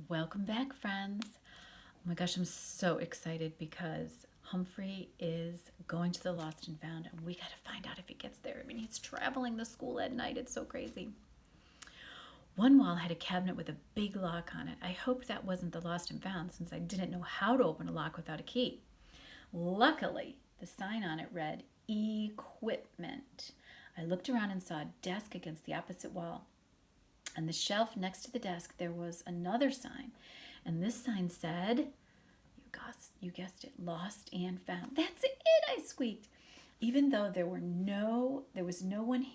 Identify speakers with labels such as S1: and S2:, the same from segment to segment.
S1: Welcome back, friends. Oh my gosh, I'm so excited because Humphrey is going to the Lost and Found, and we got to find out if he gets there. I mean, he's traveling the school at night. It's so crazy. One wall had a cabinet with a big lock on it. I hoped that wasn't the Lost and Found since I didn't know how to open a lock without a key. Luckily, the sign on it read Equipment. I looked around and saw a desk against the opposite wall. On the shelf next to the desk, there was another sign, and this sign said, you guessed it, Lost and Found. That's it, I squeaked. Even though there was no one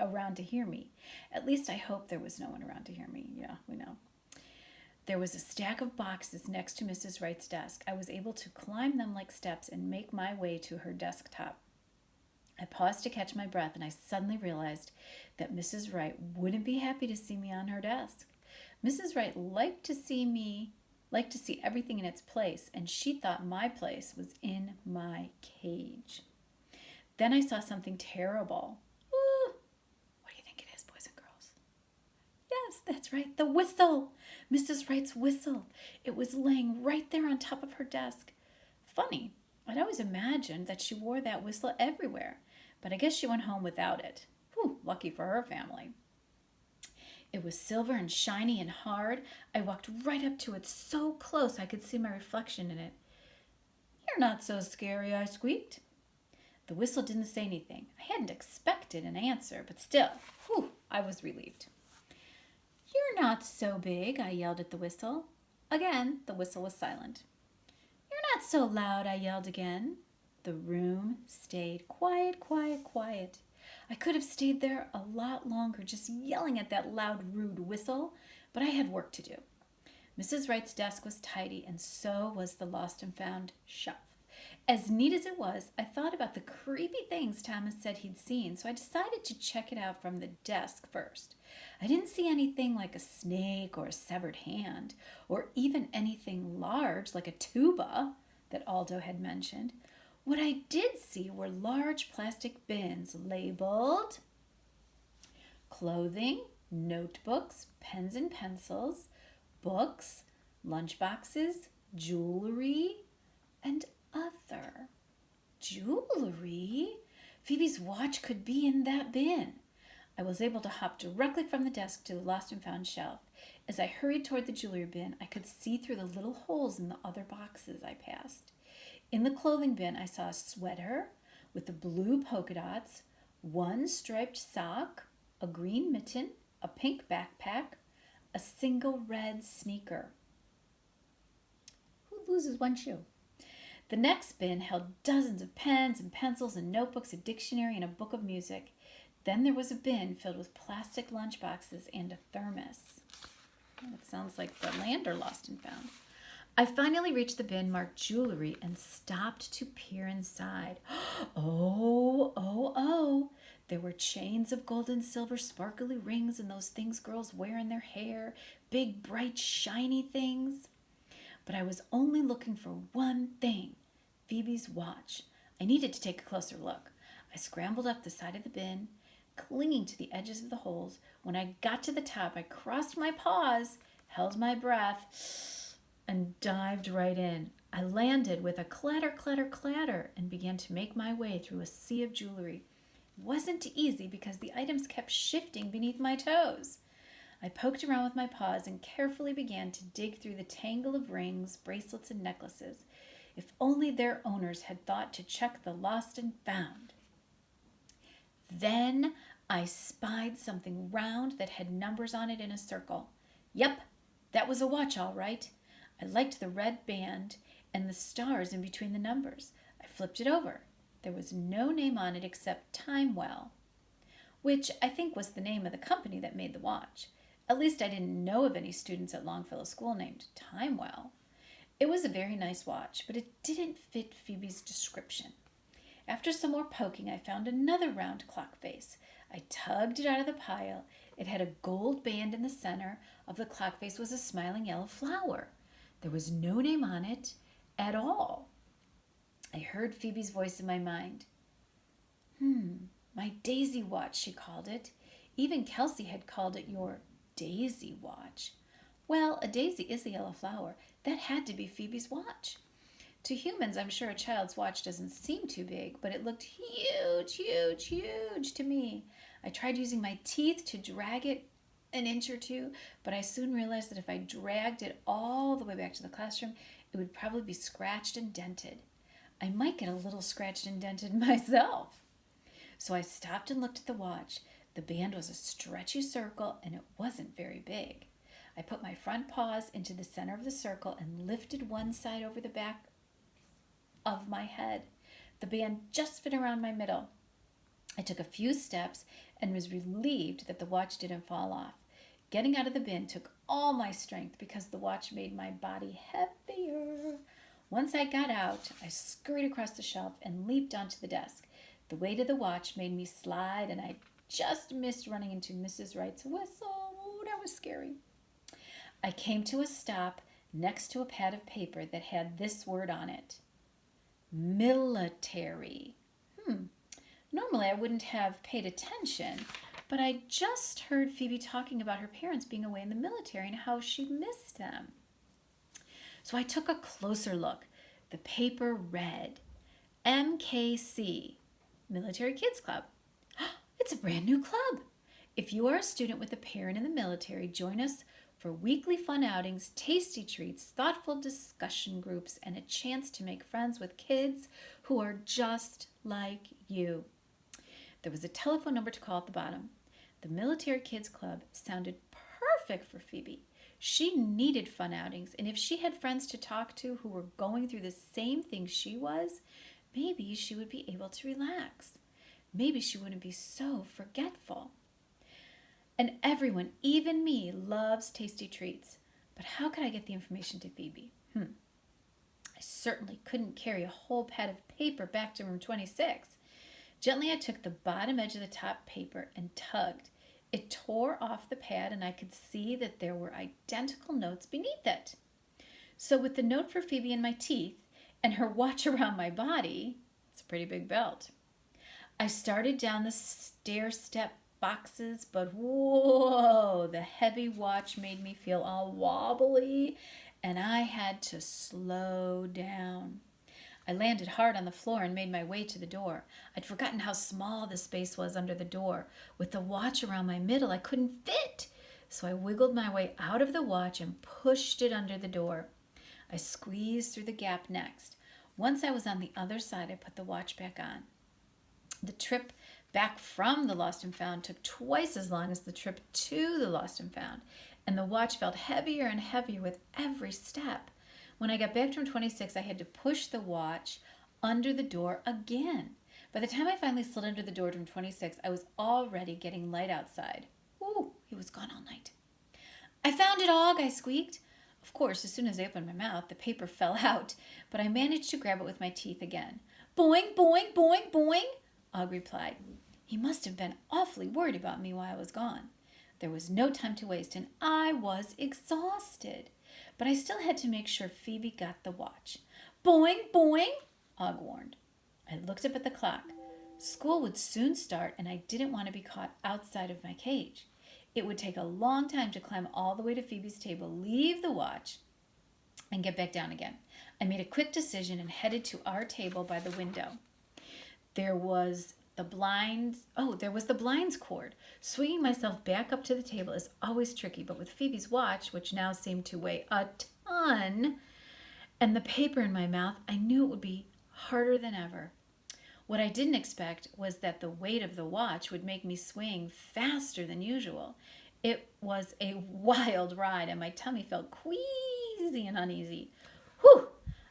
S1: around to hear me. At least I hope there was no one around to hear me. Yeah, we know. There was a stack of boxes next to Mrs. Wright's desk. I was able to climb them like steps and make my way to her desktop. I paused to catch my breath, and I suddenly realized that Mrs. Wright wouldn't be happy to see me on her desk. Mrs. Wright liked to see everything in its place, and she thought my place was in my cage. Then I saw something terrible. Ooh, what do you think it is, boys and girls? Yes, that's right, the whistle. Mrs. Wright's whistle. It was laying right there on top of her desk. Funny, I'd always imagined that she wore that whistle everywhere, but I guess she went home without it. Whew, lucky for her family. It was silver and shiny and hard. I walked right up to it so close I could see my reflection in it. "You're not so scary," I squeaked. The whistle didn't say anything. I hadn't expected an answer, but still, I was relieved. "You're not so big," I yelled at the whistle. Again, the whistle was silent. "You're not so loud," I yelled again. The room stayed quiet, quiet, quiet. I could have stayed there a lot longer just yelling at that loud, rude whistle, but I had work to do. Mrs. Wright's desk was tidy, and so was the Lost and Found shelf. As neat as it was, I thought about the creepy things Thomas said he'd seen, so I decided to check it out from the desk first. I didn't see anything like a snake or a severed hand, or even anything large like a tuba that Aldo had mentioned. What I did see were large plastic bins labeled clothing, notebooks, pens and pencils, books, lunchboxes, jewelry, and other. Jewelry? Phoebe's watch could be in that bin. I was able to hop directly from the desk to the Lost and Found shelf. As I hurried toward the jewelry bin, I could see through the little holes in the other boxes I passed. In the clothing bin, I saw a sweater with the blue polka dots, one striped sock, a green mitten, a pink backpack, a single red sneaker. Who loses one shoe? The next bin held dozens of pens and pencils and notebooks, a dictionary, and a book of music. Then there was a bin filled with plastic lunchboxes and a thermos. That sounds like the Lander Lost and Found. I finally reached the bin marked jewelry and stopped to peer inside. Oh. There were chains of gold and silver sparkly rings and those things girls wear in their hair, big, bright, shiny things. But I was only looking for one thing, Phoebe's watch. I needed to take a closer look. I scrambled up the side of the bin, clinging to the edges of the holes. When I got to the top, I crossed my paws, held my breath, and dived right in. I landed with a clatter, clatter, clatter, and began to make my way through a sea of jewelry. It wasn't easy because the items kept shifting beneath my toes. I poked around with my paws and carefully began to dig through the tangle of rings, bracelets, and necklaces. If only their owners had thought to check the Lost and Found. Then I spied something round that had numbers on it in a circle. Yep, that was a watch, all right. I liked the red band and the stars in between the numbers. I flipped it over. There was no name on it except Timewell, which I think was the name of the company that made the watch. At least I didn't know of any students at Longfellow School named Timewell. It was a very nice watch, but it didn't fit Phoebe's description. After some more poking, I found another round clock face. I tugged it out of the pile. It had a gold band in the center. Of the clock face was a smiling yellow flower. There was no name on it at all. I heard Phoebe's voice in my mind. My daisy watch, she called it. Even Kelsey had called it your daisy watch. Well, a daisy is a yellow flower. That had to be Phoebe's watch. To humans, I'm sure a child's watch doesn't seem too big, but it looked huge, huge, huge to me. I tried using my teeth to drag it an inch or two, but I soon realized that if I dragged it all the way back to the classroom, it would probably be scratched and dented. I might get a little scratched and dented myself. So I stopped and looked at the watch. The band was a stretchy circle and it wasn't very big. I put my front paws into the center of the circle and lifted one side over the back of my head. The band just fit around my middle. I took a few steps and was relieved that the watch didn't fall off. Getting out of the bin took all my strength because the watch made my body heavier. Once I got out, I scurried across the shelf and leaped onto the desk. The weight of the watch made me slide, and I just missed running into Mrs. Wright's whistle. Oh, that was scary. I came to a stop next to a pad of paper that had this word on it: military. Normally I wouldn't have paid attention, but I just heard Phoebe talking about her parents being away in the military and how she missed them. So I took a closer look. The paper read, MKC, Military Kids Club. It's a brand new club. If you are a student with a parent in the military, join us for weekly fun outings, tasty treats, thoughtful discussion groups, and a chance to make friends with kids who are just like you. There was a telephone number to call at the bottom. The Military Kids Club sounded perfect for Phoebe. She needed fun outings, and if she had friends to talk to who were going through the same thing she was, maybe she would be able to relax. Maybe she wouldn't be so forgetful. And everyone, even me, loves tasty treats. But how could I get the information to Phoebe? I certainly couldn't carry a whole pad of paper back to room 26. Gently, I took the bottom edge of the top paper and tugged. It tore off the pad, and I could see that there were identical notes beneath it. So with the note for Phoebe in my teeth and her watch around my body, it's a pretty big belt, I started down the stair-step boxes, but whoa, the heavy watch made me feel all wobbly, and I had to slow down. I landed hard on the floor and made my way to the door. I'd forgotten how small the space was under the door. With the watch around my middle, I couldn't fit, so I wiggled my way out of the watch and pushed it under the door. I squeezed through the gap next. Once I was on the other side, I put the watch back on. The trip back from the Lost and Found took twice as long as the trip to the Lost and Found, and the watch felt heavier and heavier with every step. When I got back to room 26, I had to push the watch under the door again. By the time I finally slid under the door to room 26, I was already getting light outside. Ooh, he was gone all night. I found it, Og, I squeaked. Of course, as soon as I opened my mouth, the paper fell out, but I managed to grab it with my teeth again. Boing, boing, boing, boing, Og replied. He must have been awfully worried about me while I was gone. There was no time to waste, and I was exhausted. But I still had to make sure Phoebe got the watch. Boing, boing, Og warned. I looked up at the clock. School would soon start, and I didn't want to be caught outside of my cage. It would take a long time to climb all the way to Phoebe's table, leave the watch, and get back down again. I made a quick decision and headed to our table by the window. There was the blinds cord. Swinging myself back up to the table is always tricky, but with Phoebe's watch, which now seemed to weigh a ton, and the paper in my mouth, I knew it would be harder than ever. What I didn't expect was that the weight of the watch would make me swing faster than usual. It was a wild ride, and my tummy felt queasy and uneasy. Whew!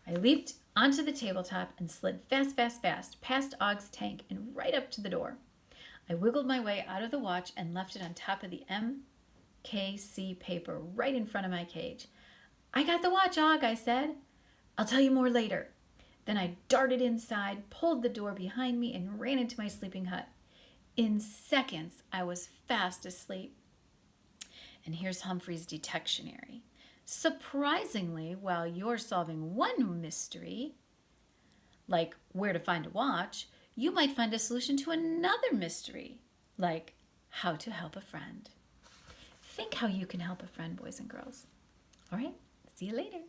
S1: I leaped onto the tabletop and slid fast, fast, fast, past Og's tank and right up to the door. I wiggled my way out of the watch and left it on top of the MKC paper right in front of my cage. I got the watch, Og, I said. I'll tell you more later. Then I darted inside, pulled the door behind me, and ran into my sleeping hut. In seconds, I was fast asleep. And here's Humphrey's detectionary. Surprisingly, while you're solving one mystery, like where to find a watch, you might find a solution to another mystery, like how to help a friend. Think how you can help a friend, boys and girls. All right, see you later.